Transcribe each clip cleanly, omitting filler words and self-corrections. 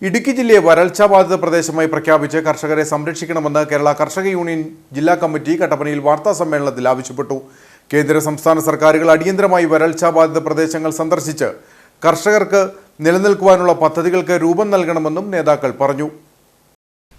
ഇടുക്കി ജില്ലയെ വരൾച്ചാബാധിത പ്രദേശമായി പ്രഖ്യാപിച്ച് കർഷകരെ സംരക്ഷിക്കണമെന്ന് കേരള കർഷക യൂണിയൻ ജില്ലാ കമ്മിറ്റി കട്ടപ്പനയിൽ വാർത്താസമ്മേളനത്തിൽ ആവശ്യപ്പെട്ടു. കേന്ദ്ര സംസ്ഥാന സർക്കാരുകൾ അടിയന്തരമായി വരൾച്ചാബാധിത പ്രദേശങ്ങൾ സന്ദർശിച്ച് കർഷകർക്ക് നിലനിൽക്കുവാനുള്ള പദ്ധതികൾക്ക് രൂപം നൽകണമെന്നും നേതാക്കൾ പറഞ്ഞു.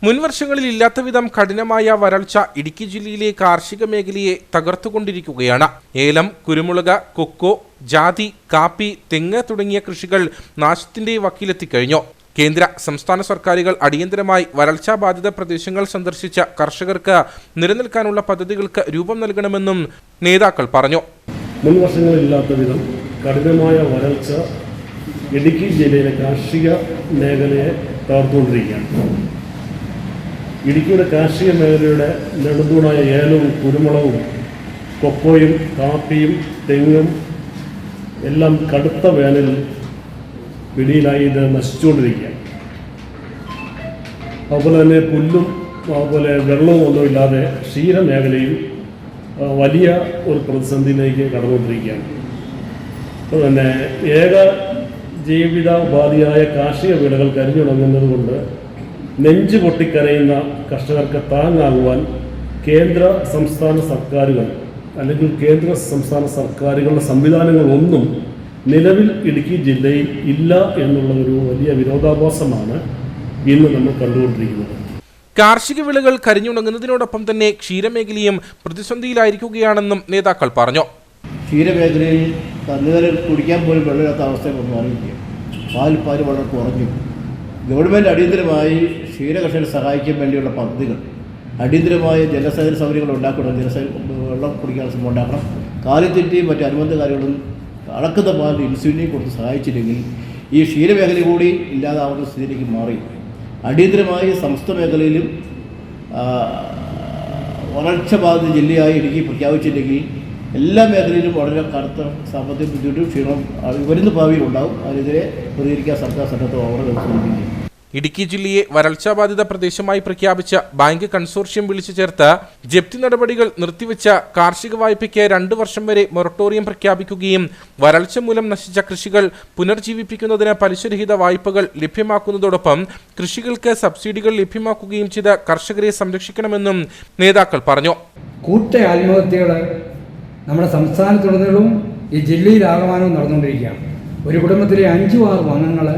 മുൻവർഷങ്ങളിൽ ഇല്ലാത്തവിധം കഠിനമായ വരൾച്ച ഇടുക്കി ജില്ലയിലെ കാർഷിക മേഖലയെ തകർത്തുകൊണ്ടിരിക്കുകയാണ്. ഏലം, കുരുമുളക്, കൊക്കോ, ജാതി, കാപ്പി, തെങ്ങ് തുടങ്ങിയ കൃഷികൾ നാശത്തിന്റെ വക്കിലെത്തിക്കഴിഞ്ഞു. കേന്ദ്ര സംസ്ഥാന സർക്കാരുകൾ അടിയന്തരമായി വരൾച്ചാബാധിത പ്രദേശങ്ങൾ സന്ദർശിച്ച കർഷകർക്ക് നിലനിൽക്കാനുള്ള പദ്ധതികൾക്ക് രൂപം നൽകണമെന്നും നേതാക്കൾ പറഞ്ഞു. മുൻവർഷങ്ങളില്ലാത്ത വിധം കഠിനമായ വരൾച്ച ഇടുക്കി ജില്ലയിലെ കാർഷിക മേഖലയെ തകർത്തുകൊണ്ടിരിക്കുകയാണ്. ഇടുക്കിയുടെ കാർഷിക മേഖലയുടെ നെടുന്തൂണായ ഏലവും കുരുമുളകും കൊക്കോയും കാപ്പിയും തെങ്ങും എല്ലാം കടുത്ത വേനലിൽ പിടിയിലായി ഇത് നശിച്ചുകൊണ്ടിരിക്കുകയാണ്. അതുപോലെ തന്നെ പുല്ലും അതുപോലെ വെള്ളവും ഒന്നുമില്ലാതെ ക്ഷീരമേഖലയും വലിയ ഒരു പ്രതിസന്ധിയിലേക്ക് കടന്നുകൊണ്ടിരിക്കുകയാണ്. അപ്പോൾ തന്നെ ഏക ജീവിതോപാധിയായ കാർഷിക വിളകൾ കരിഞ്ഞുണങ്ങുന്നത് കൊണ്ട് നെഞ്ചു പൊട്ടിക്കരയുന്ന കർഷകർക്ക് താങ്ങാകുവാൻ കേന്ദ്ര സംസ്ഥാന സർക്കാരുകൾ അല്ലെങ്കിൽ കേന്ദ്ര സംസ്ഥാന സർക്കാരുകളുടെ സംവിധാനങ്ങളൊന്നും നിലവിൽ ഇടുക്കി ജില്ലയിൽ ഇല്ല എന്നുള്ള ഒരു വലിയ വിരോധാഭാസമാണ് ഇന്ന് നമ്മൾ കണ്ടുകൊണ്ടിരിക്കുന്നത്. കാർഷിക വിളകൾ കരിഞ്ഞുണങ്ങുന്നതിനോടൊപ്പം തന്നെ ക്ഷീരമേഖലയും പ്രതിസന്ധിയിലായിരിക്കുകയാണെന്നും നേതാക്കൾ പറഞ്ഞു. ക്ഷീരമേഖലയിൽ കന്നുകാലി കുടിക്കാൻ പോലും വെള്ളമില്ലാത്ത അവസ്ഥ മാറിയിരിക്കുകയാണ്. പാൽ വളരെ കുറഞ്ഞു. ഗവൺമെൻറ് അടിയന്തരമായി ക്ഷീരകർഷകരെ സഹായിക്കാൻ വേണ്ടിയുള്ള പദ്ധതികൾ, അടിയന്തരമായ ജലസേചന സൗകര്യങ്ങൾ ഉണ്ടാക്കണം, വെള്ളം കുടിക്കാൻ ഉണ്ടാക്കണം. കാലിത്തീറ്റയും മറ്റ് അനുബന്ധ കാര്യങ്ങളും അളക്കുന്ന പാലിൽ ഇൻസുലിനെയും കൊടുത്ത് സഹായിച്ചില്ലെങ്കിൽ ഈ ക്ഷീരമേഖല കൂടി ഇല്ലാതാവുന്ന സ്ഥിതിയിലേക്ക് മാറി. അടിയന്തരമായി സമസ്ത മേഖലയിലും വരൾച്ച ബാധിത ജില്ലയായി ഇടുക്കി പ്രഖ്യാപിച്ചില്ലെങ്കിൽ എല്ലാ മേഖലയിലും വളരെ കടുത്ത സാമ്പത്തിക ബുദ്ധിമുട്ടും ക്ഷീണവും വരുന്ന ഭാവിയിൽ ഉണ്ടാകും. അതിനെതിരെ പ്രതികരിക്കാൻ സർക്കാർ ശ്രമിക്കുന്നു. ഇടുക്കി ജില്ലയെ വരൾച്ചാബാധിത പ്രദേശമായി പ്രഖ്യാപിച്ച ബാങ്ക് കൺസോർഷ്യം വിളിച്ചു ചേർത്ത് ജപ്തി നടപടികൾ നിർത്തിവെച്ച കാർഷിക വായ്പയ്ക്ക് 2 വർഷം വരെ മൊറട്ടോറിയം പ്രഖ്യാപിക്കുകയും വരൾച്ച മൂലം നശിച്ച കൃഷികൾ പുനർജീവിപ്പിക്കുന്നതിന് പലിശരഹിത വായ്പകൾ ലഭ്യമാക്കുന്നതോടൊപ്പം കൃഷികൾക്ക് സബ്സിഡികൾ ലഭ്യമാക്കുകയും ചെയ്ത് കർഷകരെ സംരക്ഷിക്കണമെന്നും നേതാക്കൾ പറഞ്ഞു. കൂട്ട ആത്മഹത്യകൾ നമ്മുടെ സംസ്ഥാനത്തുടനീളവും ഈ ജില്ലയിലാകമാനവും നടന്നുകൊണ്ടിരിക്കുകയാണ്. ഒരു കുടുംബത്തിലെ 5-6 അംഗങ്ങൾ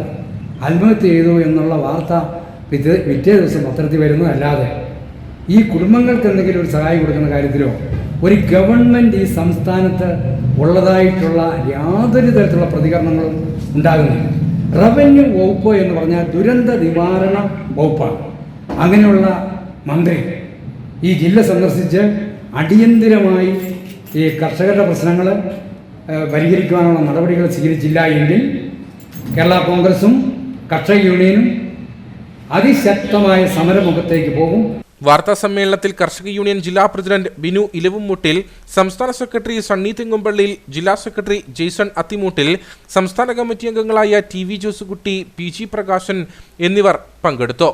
ആത്മഹത്യ ചെയ്തു എന്നുള്ള വാർത്ത പിറ്റേ ദിവസം പത്രത്തിൽ വരുന്നതല്ലാതെ ഈ കുടുംബങ്ങൾക്ക് എന്തെങ്കിലും ഒരു സഹായം കൊടുക്കുന്ന കാര്യത്തിലോ ഒരു ഗവൺമെൻറ് ഈ സംസ്ഥാനത്ത് ഉള്ളതായിട്ടുള്ള യാതൊരു തരത്തിലുള്ള പ്രതികരണങ്ങളും ഉണ്ടാകുന്നില്ല. റവന്യൂ വകുപ്പ് എന്ന് പറഞ്ഞാൽ ദുരന്ത നിവാരണ വകുപ്പാണ്. അങ്ങനെയുള്ള മന്ത്രി ഈ ജില്ല സന്ദർശിച്ച് അടിയന്തിരമായി ഈ കർഷകരുടെ പ്രശ്നങ്ങൾ പരിഹരിക്കുവാനുള്ള നടപടികൾ സ്വീകരിച്ചില്ല എങ്കിൽ കേരള കോൺഗ്രസും കർഷക യൂണിയനും അതിശക്തമായ സമരമുഖത്തേക്ക് പോകും. വാർത്താ സമ്മേളനത്തിൽ കർഷക യൂണിയൻ ജില്ലാ പ്രസിഡന്റ് ബിനു ഇലവുംമുട്ടിൽ, സംസ്ഥാന സെക്രട്ടറി സണ്ണി തെങ്ങുംപള്ളിയിൽ, ജില്ലാ സെക്രട്ടറി ജെയ്സൺ അത്തിമൂട്ടിൽ, സംസ്ഥാന കമ്മിറ്റി അംഗങ്ങളായ T V Josekutty, P G Prakashan എന്നിവർ പങ്കെടുത്തു.